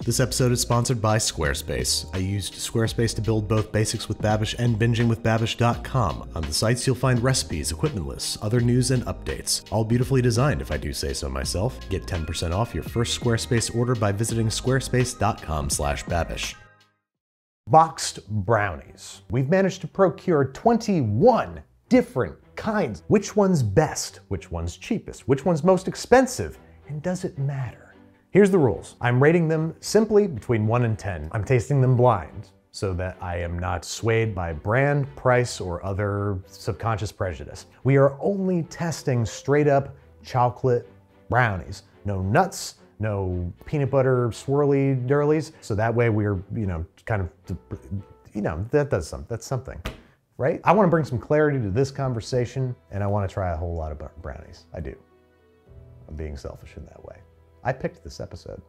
This episode is sponsored by Squarespace. I used Squarespace to build both Basics with Babish and BingingWithBabish.com. On the sites, you'll find recipes, equipment lists, other news, and updates. All beautifully designed, if I do say so myself. Get 10% off your first Squarespace order by visiting squarespace.com/Babish. Boxed brownies. We've managed to procure 21 different kinds. Which one's best? Which one's cheapest? Which one's most expensive? And does it matter? Here's the rules. I'm rating them simply between 1 and 10. I'm tasting them blind so that I am not swayed by brand, price, or other subconscious prejudice. We are only testing straight up chocolate brownies. No nuts, no peanut butter swirly dirlies. So that way we're, that's something, right? I want to bring some clarity to this conversation, and I want to try a whole lot of brownies. I do. I'm being selfish in that way. I picked this episode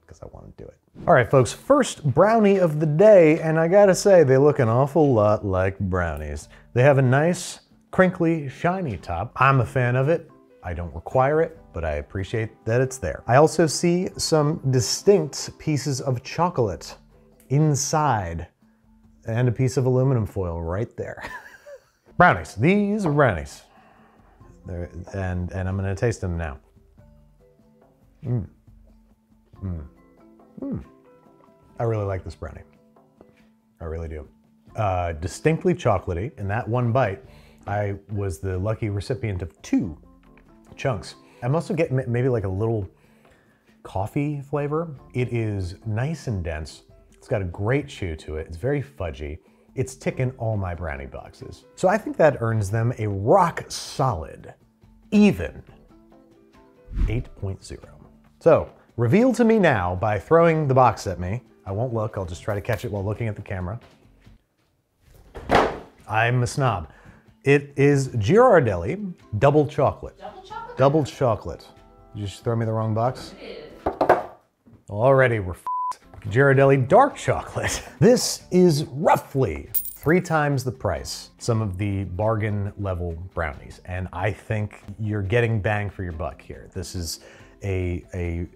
because I want to do it. All right, folks, first brownie of the day, and I gotta say, they look an awful lot like brownies. They have a nice, crinkly, shiny top. I'm a fan of it. I don't require it, but I appreciate that it's there. I also see some distinct pieces of chocolate inside and a piece of aluminum foil right there. Brownies, these are brownies. And I'm gonna taste them now. I really like this brownie. I really do. Distinctly chocolatey. In that one bite, I was the lucky recipient of 2 chunks. I'm also getting maybe like a little coffee flavor. It is nice and dense. It's got a great chew to it. It's very fudgy. It's ticking all my brownie boxes. So I think that earns them a rock solid, even 8.0. So, reveal to me now by throwing the box at me. I won't look, I'll just try to catch it while looking at the camera. I'm a snob. It is Ghirardelli double chocolate. Double chocolate? Double chocolate. Did you just throw me the wrong box? I did. Already we're f***ed. Ghirardelli dark chocolate. This is roughly 3 times the price some of the bargain level brownies. And I think you're getting bang for your buck here. This is a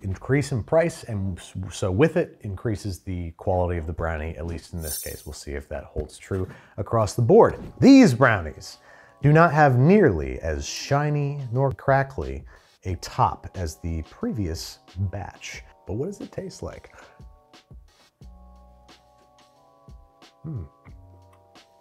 increase in price, and so with it increases the quality of the brownie, at least in this case. We'll see if that holds true across the board. These brownies do not have nearly as shiny nor crackly a top as the previous batch. But what does it taste like?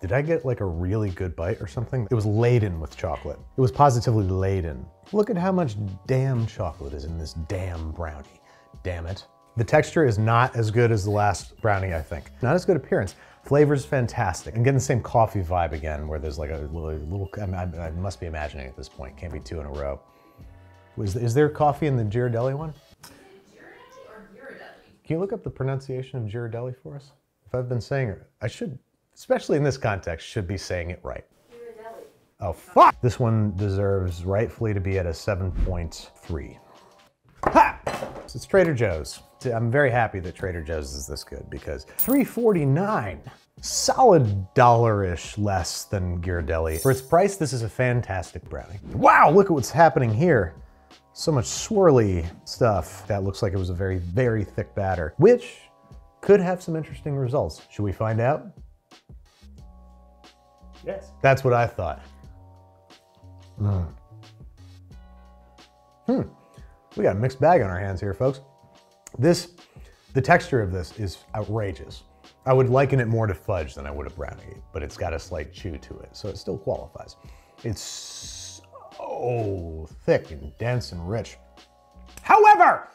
Did I get like a really good bite or something? It was laden with chocolate. It was positively laden. Look at how much damn chocolate is in this damn brownie. Damn it. The texture is not as good as the last brownie, I think. Not as good appearance. Flavor's fantastic. I'm getting the same coffee vibe again, where there's like a little I must be imagining at this point. Can't be 2 in a row. Is there coffee in the Ghirardelli one? Ghirardelli or Ghirardelli? Can you look up the pronunciation of Ghirardelli for us? If I've been saying it, I should, especially in this context, should be saying it right. Ghirardelli. Oh, fuck! This one deserves rightfully to be at a 7.3. Ha! So it's Trader Joe's. I'm very happy that Trader Joe's is this good because $3.49, solid $1-ish less than Ghirardelli. For its price, this is a fantastic brownie. Wow, look at what's happening here. So much swirly stuff. That looks like it was a very, very thick batter, which could have some interesting results. Should we find out? Yes. That's what I thought. We got a mixed bag on our hands here, folks. The texture of this is outrageous. I would liken it more to fudge than I would a brownie, but it's got a slight chew to it, so it still qualifies. It's so thick and dense and rich. However,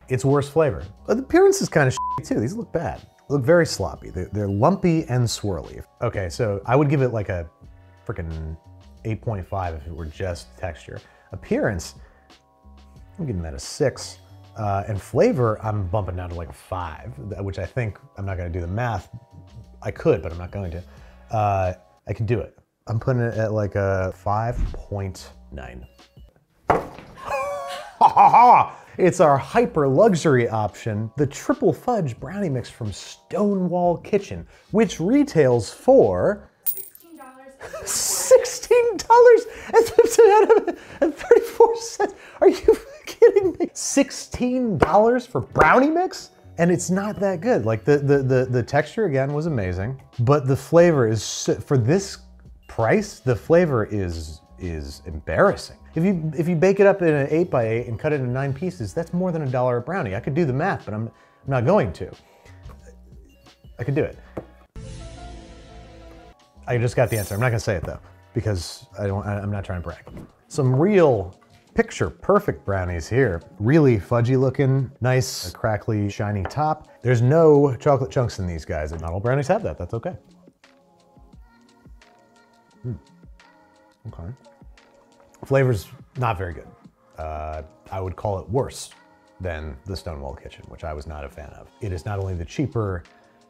it's worse flavor. The appearance is kind of shitty too. These look bad. They look very sloppy. They're lumpy and swirly. Okay, so I would give it like a freaking 8.5 if it were just texture. Appearance, I'm giving that a 6. And flavor, I'm bumping down to like a 5, which I think, I'm not gonna do the math. I could, but I'm not going to. I can do it. I'm putting it at like a 5.9. It's our hyper luxury option, the triple fudge brownie mix from Stonewall Kitchen, which retails for $16.34. Are you kidding me? $16 for brownie mix? And it's not that good. Like the texture again was amazing, but the flavor is, for this price, the flavor is embarrassing. If you bake it up in an 8x8 and cut it into 9 pieces, that's more than $1 a brownie. I could do the math, but I'm not going to. I could do it. I just got the answer. I'm not gonna say it though, because I'm not trying to brag. Some real picture perfect brownies here. Really fudgy looking, nice, crackly, shiny top. There's no chocolate chunks in these guys, and not all brownies have that. That's okay. Okay. Flavor's not very good. I would call it worse than the Stonewall Kitchen, which I was not a fan of. It is not only the cheaper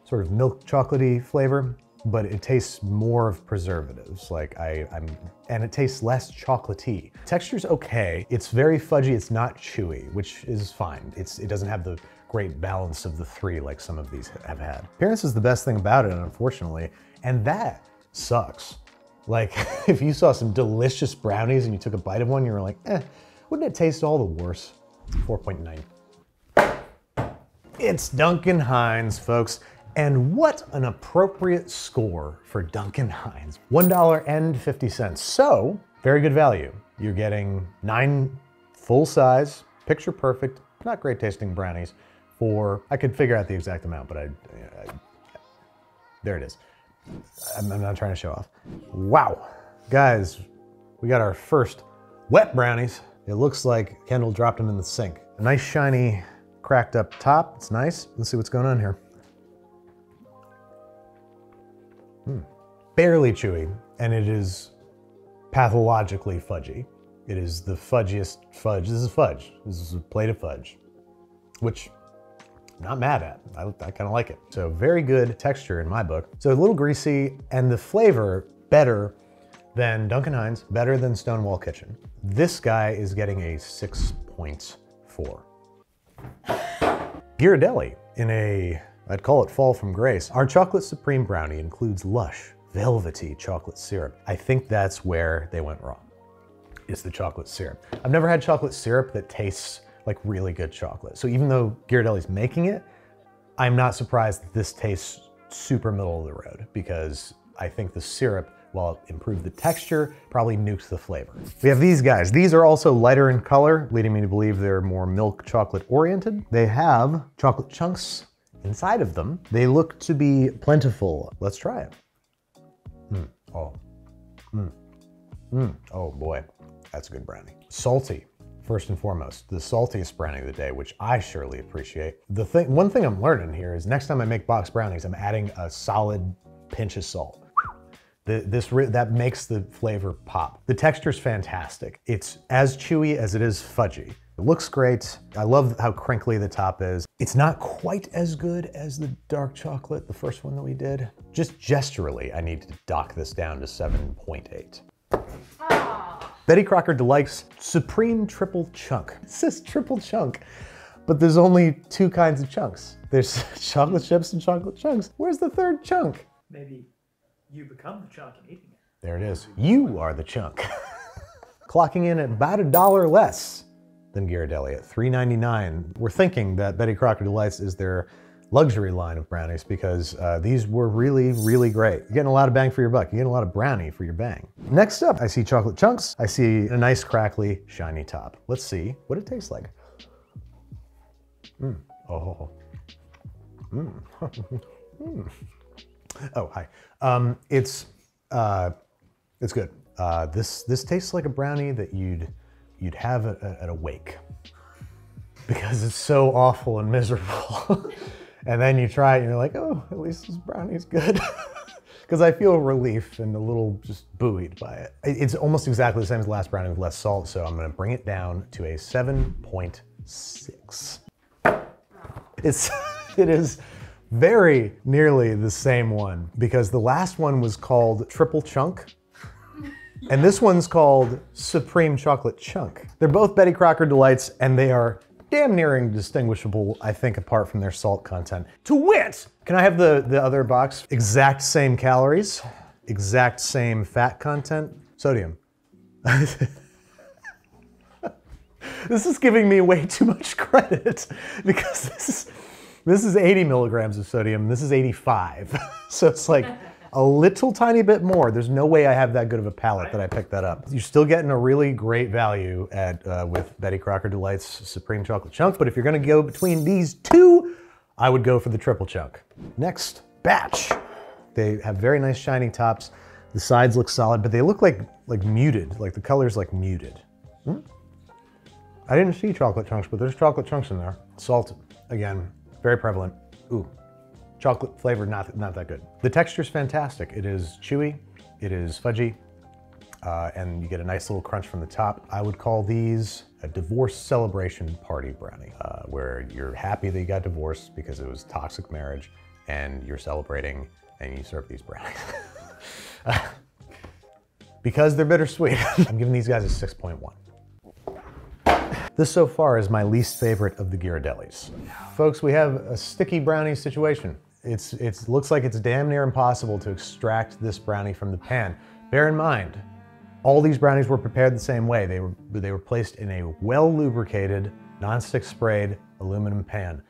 sort of milk chocolatey flavor, but it tastes more of preservatives. Like and it tastes less chocolatey. Texture's okay. It's very fudgy. It's not chewy, which is fine. It doesn't have the great balance of the three like some of these have had. Appearance is the best thing about it, unfortunately, and that sucks. Like if you saw some delicious brownies and you took a bite of one, you were like, wouldn't it taste all the worse? 4.9. It's Duncan Hines, folks. And what an appropriate score for Duncan Hines. $1.50. So, very good value. You're getting 9 full-size, picture-perfect, not great tasting brownies for, I could figure out the exact amount, but there it is. I'm not trying to show off. Wow. Guys, we got our first wet brownies. It looks like Kendall dropped them in the sink. A nice shiny cracked up top. It's nice. Let's see what's going on here. Barely chewy, and it is pathologically fudgy. It is the fudgiest fudge. This is fudge. This is a plate of fudge, which I'm not mad at. I kind of like it. So very good texture in my book. So a little greasy, and the flavor better than Duncan Hines, better than Stonewall Kitchen. This guy is getting a 6.4. Ghirardelli in a, I'd call it fall from grace. Our chocolate supreme brownie includes lush, velvety chocolate syrup. I think that's where they went wrong. It's the chocolate syrup. I've never had chocolate syrup that tastes like really good chocolate. So even though Ghirardelli's making it, I'm not surprised that this tastes super middle of the road, because I think the syrup, while it improved the texture, probably nuked the flavor. We have these guys. These are also lighter in color, leading me to believe they're more milk chocolate oriented. They have chocolate chunks inside of them. They look to be plentiful. Let's try it. Oh boy, that's a good brownie. Salty, first and foremost. The saltiest brownie of the day, which I surely appreciate. One thing I'm learning here is next time I make box brownies, I'm adding a solid pinch of salt. That makes the flavor pop. The texture's fantastic. It's as chewy as it is fudgy. It looks great. I love how crinkly the top is. It's not quite as good as the dark chocolate, the first one that we did. Just gesturally, I need to dock this down to 7.8. Betty Crocker Delight's Supreme Triple Chunk. It says triple chunk, but there's only 2 kinds of chunks. There's chocolate chips and chocolate chunks. Where's the third chunk? Maybe you become the chunk and eating it. There it is. You are the chunk. Clocking in at about $1 less than Ghirardelli at $3.99. We're thinking that Betty Crocker Delights is their luxury line of brownies, because these were really, really great. You're getting a lot of bang for your buck. You're getting a lot of brownie for your bang. Next up, I see chocolate chunks. I see a nice, crackly, shiny top. Let's see what it tastes like. Oh. Oh, hi. It's good. This tastes like a brownie that you'd have at a wake, because it's so awful and miserable. And then you try it and you're like, oh, at least this brownie's good. Because I feel relief and a little just buoyed by it. It's almost exactly the same as the last brownie with less salt, so I'm gonna bring it down to a 7.6. It is very nearly the same one, because the last one was called Triple Chunk, and this one's called Supreme Chocolate Chunk. They're both Betty Crocker Delights, and they are damn near indistinguishable, I think, apart from their salt content. To wit! Can I have the other box? Exact same calories, exact same fat content, sodium. This is giving me way too much credit because this is 80 milligrams of sodium. This is 85. So it's like a little tiny bit more. There's no way I have that good of a palate that I picked that up. You're still getting a really great value at with Betty Crocker Delight's Supreme Chocolate Chunk, but if you're gonna go between these two, I would go for the triple chunk. Next batch. They have very nice shiny tops. The sides look solid, but they look like muted, like the color's like muted. I didn't see chocolate chunks, but there's chocolate chunks in there. Salt, again, very prevalent. Ooh. Chocolate flavored, not that good. The texture's fantastic. It is chewy, it is fudgy, and you get a nice little crunch from the top. I would call these a divorce celebration party brownie, where you're happy that you got divorced because it was toxic marriage, and you're celebrating and you serve these brownies. Because they're bittersweet. I'm giving these guys a 6.1. This so far is my least favorite of the Ghirardellis. Folks, we have a sticky brownie situation. It looks like it's damn near impossible to extract this brownie from the pan. Bear in mind, all these brownies were prepared the same way. They were placed in a well-lubricated, non-stick sprayed aluminum pan.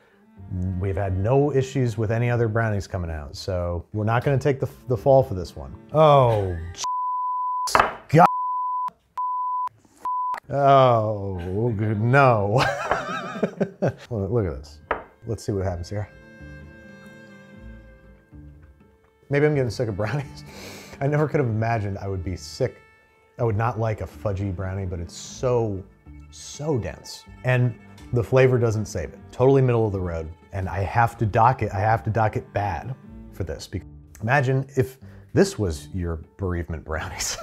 We've had no issues with any other brownies coming out, so we're not gonna take the fall for this one. Oh, God. Oh, no. Look at this. Let's see what happens here. Maybe I'm getting sick of brownies. I never could have imagined I would be sick. I would not like a fudgy brownie, but it's so dense. And the flavor doesn't save it. Totally middle of the road. And I have to dock it bad for this. Imagine if this was your bereavement brownies.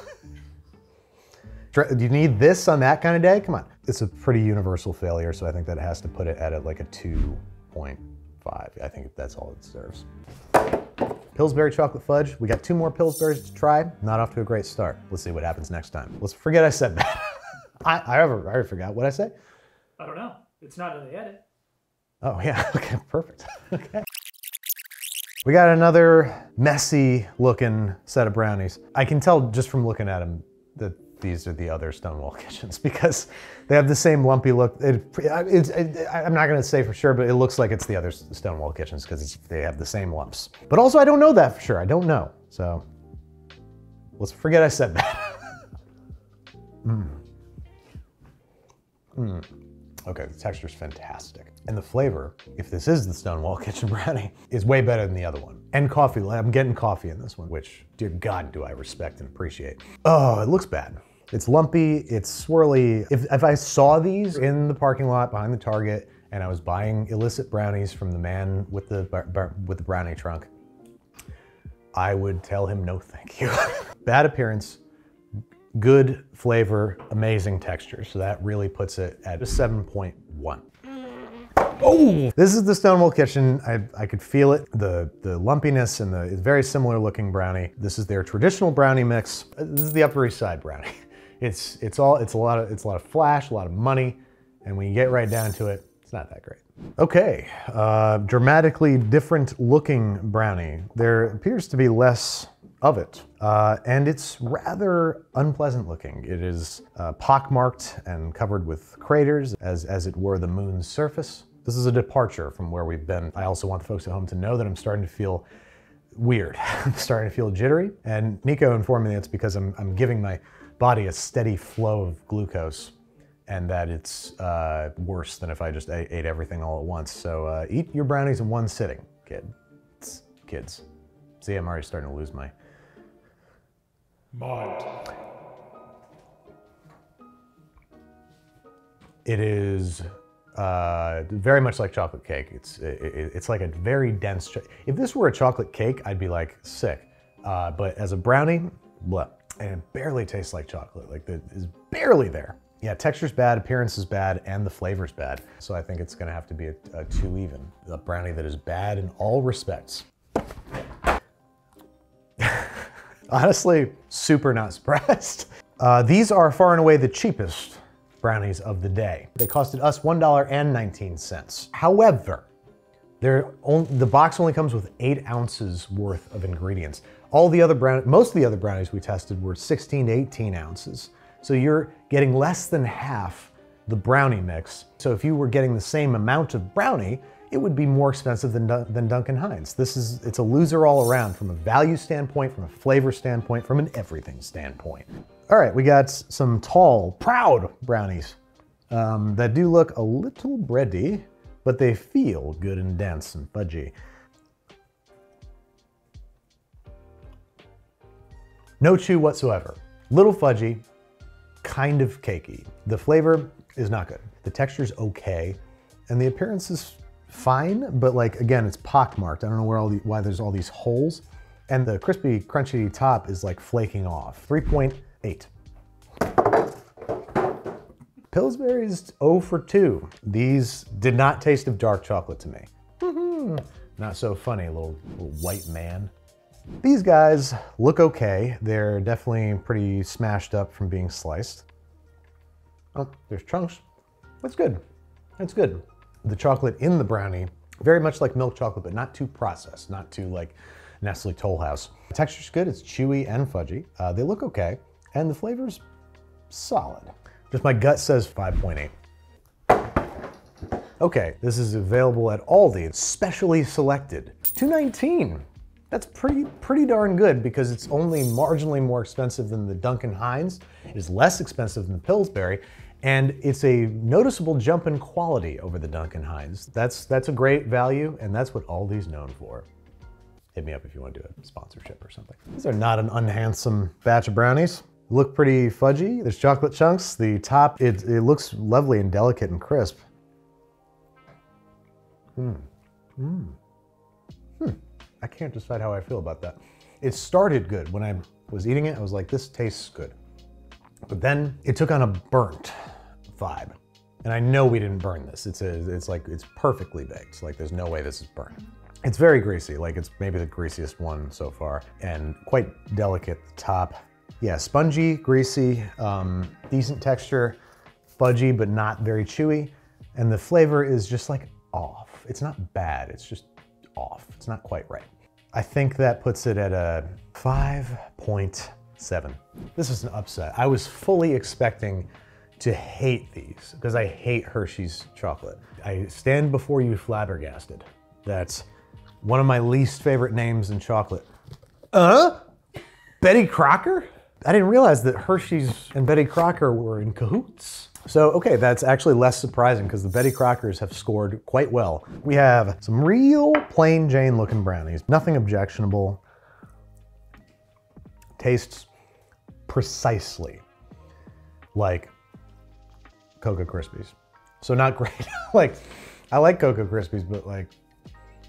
Do you need this on that kind of day? Come on. It's a pretty universal failure, so I think that has to put it at like a 2.5. I think that's all it deserves. Pillsbury chocolate fudge. We got 2 more Pillsburys to try. Not off to a great start. Let's see what happens next time. Let's forget I said that. I already forgot. What'd I say? I don't know. It's not in the edit. Oh yeah, okay, perfect. Okay. We got another messy looking set of brownies. I can tell just from looking at them that these are the other Stonewall kitchens because they have the same lumpy look. I'm not gonna say for sure, but it looks like it's the other Stonewall kitchens because they have the same lumps. But also I don't know that for sure, I don't know. So let's forget I said that. Okay, the texture's fantastic. And the flavor, if this is the Stonewall Kitchen brownie, is way better than the other one. And coffee, I'm getting coffee in this one, which, dear God, do I respect and appreciate. Oh, it looks bad. It's lumpy, it's swirly. If I saw these in the parking lot behind the Target and I was buying illicit brownies from the man with the brownie trunk, I would tell him no thank you. Bad appearance, good flavor, amazing texture. So that really puts it at a 7.1. Oh, this is the Stonewall Kitchen. I could feel it, the lumpiness and the very similar looking brownie. This is their traditional brownie mix. This is the Upper East Side brownie. It's a lot of flash, a lot of money, and when you get right down to it, it's not that great. Okay, dramatically different looking brownie. There appears to be less of it, and it's rather unpleasant looking. It is pockmarked and covered with craters, as it were the moon's surface. This is a departure from where we've been. I also want the folks at home to know that I'm starting to feel weird. I'm starting to feel jittery, and Nico informed me that's because I'm giving my body a steady flow of glucose, and that it's worse than if I just ate everything all at once. So eat your brownies in one sitting, kids. See, I'm already starting to lose my mind. It is very much like chocolate cake. It's like a very dense. If this were a chocolate cake, I'd be like sick. But as a brownie, blah. And it barely tastes like chocolate. Like it is barely there. Yeah, texture's bad, appearance is bad, and the flavor's bad. So I think it's gonna have to be a 2 even. A brownie that is bad in all respects. Honestly, super not surprised. These are far and away the cheapest brownies of the day. They costed us $1.19. However, the box only comes with 8 ounces worth of ingredients. Most of the other brownies we tested were 16 to 18 ounces. So you're getting less than half the brownie mix. So if you were getting the same amount of brownie, it would be more expensive than Duncan Hines. It's a loser all around from a value standpoint, from a flavor standpoint, from an everything standpoint. All right, we got some tall, proud brownies that do look a little bready, but they feel good and dense and fudgy. No chew whatsoever. Little fudgy, kind of cakey. The flavor is not good. The texture's okay, and the appearance is fine, but like, again, it's pockmarked. I don't know why there's all these holes. And the crispy, crunchy top is like flaking off. 3.8. Pillsbury's 0 for 2. These did not taste of dark chocolate to me. Not so funny, little white man. These guys look okay. They're definitely pretty smashed up from being sliced. Oh, there's chunks. That's good. That's good. The chocolate in the brownie, very much like milk chocolate, but not too processed, not too like Nestle Toll House. The texture's good, it's chewy and fudgy. They look okay, and the flavor's solid. Just my gut says 5.8. Okay, this is available at Aldi. It's specially selected. $2.19. That's pretty darn good because it's only marginally more expensive than the Duncan Hines. It is less expensive than the Pillsbury, and it's a noticeable jump in quality over the Duncan Hines. That's a great value, and that's what Aldi's known for. Hit me up if you want to do a sponsorship or something. These are not an unhandsome batch of brownies. Look pretty fudgy. There's chocolate chunks. The top, it looks lovely and delicate and crisp. I can't decide how I feel about that. It started good. When I was eating it, I was like, this tastes good. But then it took on a burnt vibe. And I know we didn't burn this. It's perfectly baked. Like there's no way this is burnt. It's very greasy. Like it's maybe the greasiest one so far, and quite delicate at the top. Yeah, spongy, greasy, decent texture, fudgy, but not very chewy. And the flavor is just like off. It's not bad, it's just off. It's not quite right. I think that puts it at a 5.7. This is an upset. I was fully expecting to hate these because I hate Hershey's chocolate. I stand before you flabbergasted. That's one of my least favorite names in chocolate. Betty Crocker? I didn't realize that Hershey's and Betty Crocker were in cahoots. So, okay, that's actually less surprising because the Betty Crockers have scored quite well. We have some real plain Jane looking brownies. Nothing objectionable. Tastes precisely like Cocoa Krispies. So not great. Like, I like Cocoa Krispies, but like,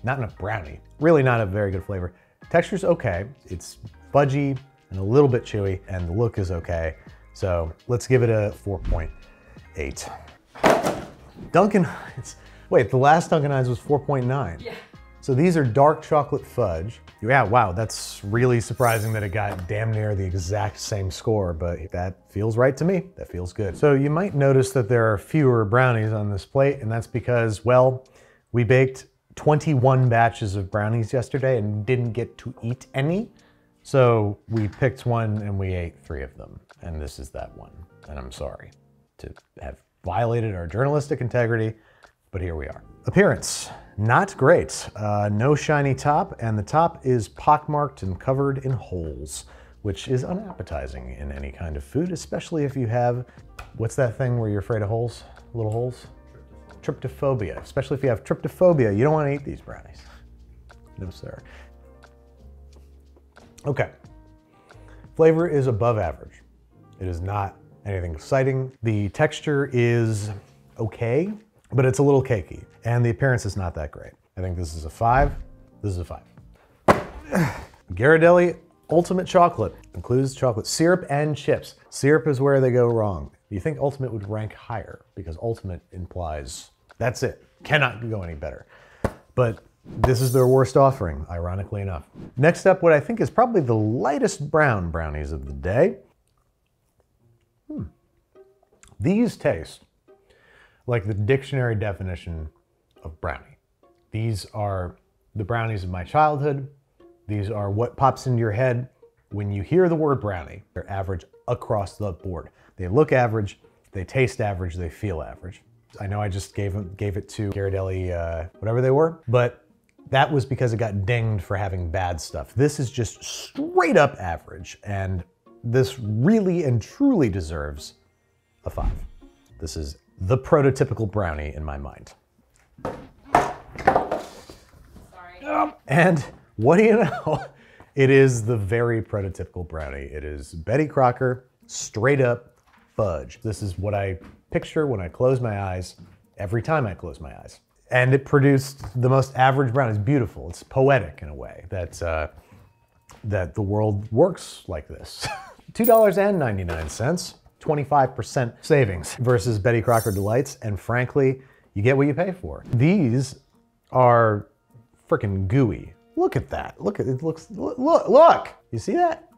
not in a brownie. Really not a very good flavor. Texture's okay. It's fudgy and a little bit chewy, and the look is okay. So let's give it a 4.8. Duncan Hines. Wait, the last Duncan Hines was 4.9. Yeah. So these are dark chocolate fudge. Yeah, wow, that's really surprising that it got damn near the exact same score, but that feels right to me. That feels good. So you might notice that there are fewer brownies on this plate, and that's because, well, we baked 21 batches of brownies yesterday and didn't get to eat any. So we picked one and we ate 3 of them. And this is that one. And I'm sorry to have violated our journalistic integrity, but here we are. Appearance, not great. No shiny top, and the top is pockmarked and covered in holes, which is unappetizing in any kind of food, especially if you have, what's that thing where you're afraid of holes? Little holes? Tryptophobia. Especially if you have tryptophobia, you don't want to eat these brownies. No, sir. Okay. Flavor is above average. It is not anything exciting. The texture is okay, but it's a little cakey, and the appearance is not that great. I think this is a 5. This is a 5. Ghirardelli Ultimate Chocolate includes chocolate syrup and chips. Syrup is where they go wrong. You think Ultimate would rank higher because Ultimate implies that's it. Cannot go any better. But this is their worst offering, ironically enough. Next up, what I think is probably the lightest brown brownies of the day. These taste like the dictionary definition of brownie. These are the brownies of my childhood. These are what pops into your head when you hear the word brownie. They're average across the board. They look average, They taste average, they feel average. I know I just gave it to Ghirardelli, whatever they were, but that was because it got dinged for having bad stuff. This is just straight up average, and this really and truly deserves a 5. This is the prototypical brownie in my mind. Sorry. And what do you know? It is the very prototypical brownie. It is Betty Crocker, straight up fudge. This is what I picture when I close my eyes, every time I close my eyes. And it produced the most average brownie. It's beautiful. It's poetic in a way that the world works like this. $2.99, 25% savings versus Betty Crocker Delights. And frankly, you get what you pay for. These are freaking gooey. Look at that. Look at it. Look. You see that?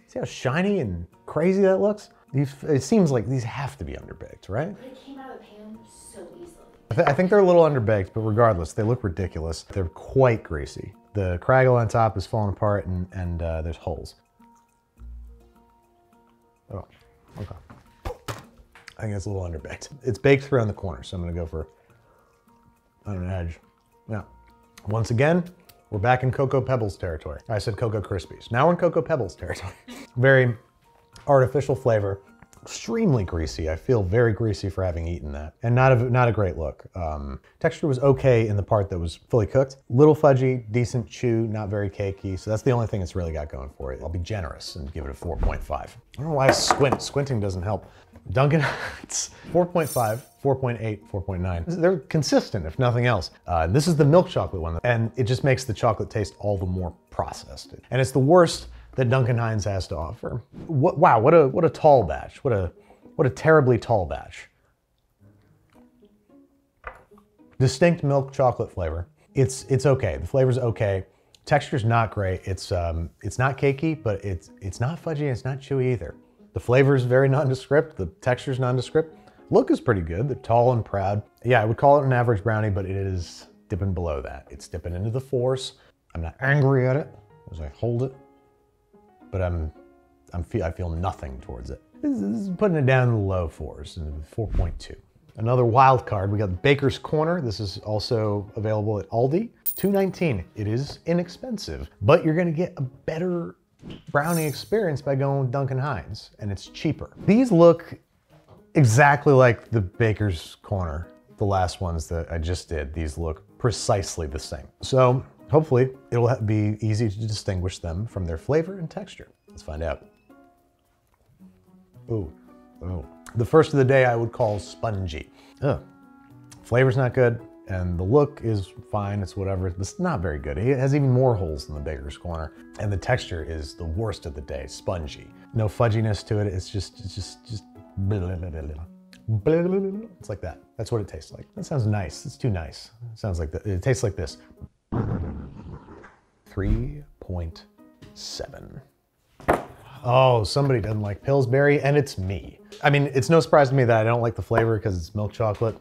See how shiny and crazy that looks? It seems like these have to be underbaked, right? But it came out of the pan so easily. I think they're a little underbaked, but regardless, they look ridiculous. They're quite greasy. The craggle on top is falling apart and there's holes. Oh, okay. I think it's a little underbaked. It's baked around the corner, so I'm gonna go for on an edge. Now, once again, we're back in Cocoa Pebbles territory. I said Cocoa Krispies. Now we're in Cocoa Pebbles territory. Very artificial flavor, extremely greasy. I feel very greasy for having eaten that, and not a great look. Texture was okay in the part that was fully cooked. Little fudgy, decent chew, not very cakey. So that's the only thing it's really got going for it. I'll be generous and give it a 4.5. I don't know why I squint. Squinting doesn't help. Duncan, it's 4.5, 4.8, 4.9. They're consistent, if nothing else. This is the milk chocolate one, and it just makes the chocolate taste all the more processed. And it's the worst that Duncan Hines has to offer. Wow, what a tall batch. What a terribly tall batch. Distinct milk chocolate flavor. It's okay. The flavor's okay. Texture's not great. It's not cakey, but it's not fudgy and it's not chewy either. The flavor is very nondescript. The texture's nondescript. Look is pretty good. They're tall and proud. Yeah, I would call it an average brownie, but it is dipping below that. It's dipping into the 4s. I'm not angry at it as I hold it, but I feel nothing towards it. This is putting it down in the low 4s, 4.2. Another wild card, we got Baker's Corner. This is also available at Aldi. $2.19. It is inexpensive, but you're gonna get a better brownie experience by going with Duncan Hines, and it's cheaper. These look exactly like the Baker's Corner, the last ones that I just did. These look precisely the same. So hopefully it'll be easy to distinguish them from their flavor and texture. Let's find out. Ooh, oh. The first of the day I would call spongy. Ugh. Flavor's not good, and the look is fine, it's whatever. It's not very good. It has even more holes than the Baker's Corner, and the texture is the worst of the day, spongy. No fudginess to it, it's just blah, blah, blah, blah, blah, blah, blah. It's like that. That's what it tastes like. That sounds nice. It's too nice. It sounds like that. It tastes like this. 3.7. Oh, somebody doesn't like Pillsbury, and it's me. I mean, it's no surprise to me that I don't like the flavor because it's milk chocolate,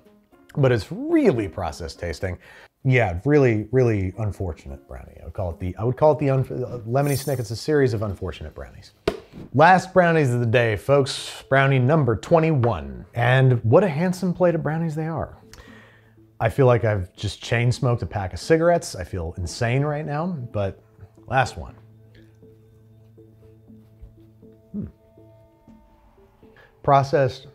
but it's really processed tasting. Yeah, really, really unfortunate brownie. I would call it the Lemony Snicket's a series of unfortunate brownies. Last brownies of the day, folks. Brownie number 21. And what a handsome plate of brownies they are. I feel like I've just chain smoked a pack of cigarettes. I feel insane right now, but last one. Processed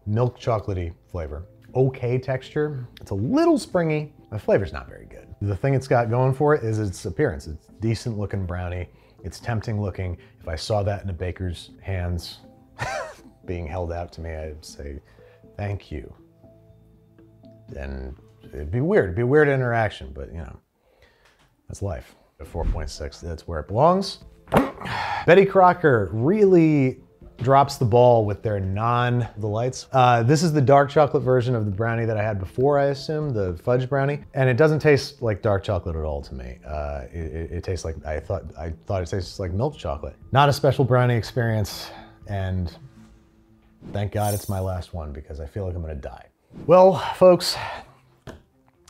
milk chocolatey flavor. Okay texture. It's a little springy. The flavor's not very good. The thing it's got going for it is its appearance. It's decent looking brownie. It's tempting looking. If I saw that in a baker's hands being held out to me, I'd say, thank you. And it'd be weird. It'd be a weird interaction, but you know, that's life. At 4.6, that's where it belongs. Betty Crocker really drops the ball with their non-delights. This is the dark chocolate version of the brownie that I had before, I assume, the fudge brownie. And it doesn't taste like dark chocolate at all to me. It tastes like, I thought it tastes like milk chocolate. Not a special brownie experience, and thank God it's my last one because I feel like I'm gonna die. Well, folks,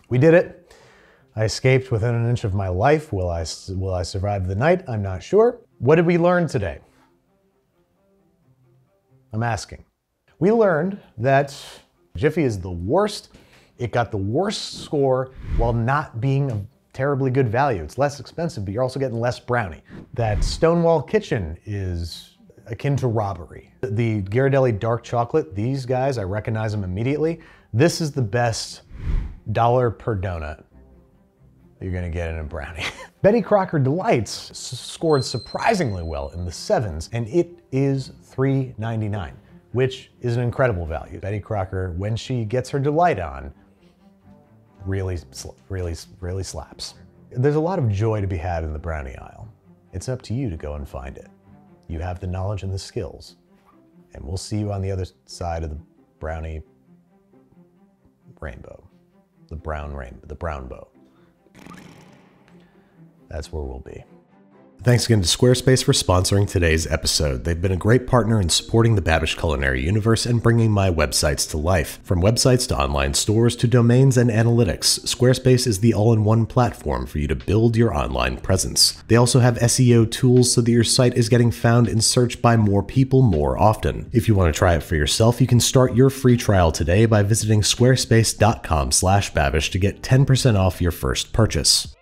we did it. I escaped within an inch of my life. Will I survive the night? I'm not sure. What did we learn today? I'm asking. We learned that Jiffy is the worst. It got the worst score while not being a terribly good value. It's less expensive, but you're also getting less brownie. That Stonewall kitchen is akin to robbery. The Ghirardelli dark chocolate, these guys, I recognize them immediately. This is the best dollar per donut you're gonna get in a brownie. Betty Crocker Delights scored surprisingly well in the 7s, and it is $3.99, which is an incredible value. Betty Crocker, when she gets her delight on, really slaps. There's a lot of joy to be had in the brownie aisle. It's up to you to go and find it. You have the knowledge and the skills, and we'll see you on the other side of the brownie rainbow, the brown bow. That's where we'll be. Thanks again to Squarespace for sponsoring today's episode. They've been a great partner in supporting the Babish culinary universe and bringing my websites to life. From websites to online stores to domains and analytics, Squarespace is the all-in-one platform for you to build your online presence. They also have SEO tools so that your site is getting found and searched by more people more often. If you want to try it for yourself, you can start your free trial today by visiting squarespace.com/Babish to get 10% off your first purchase.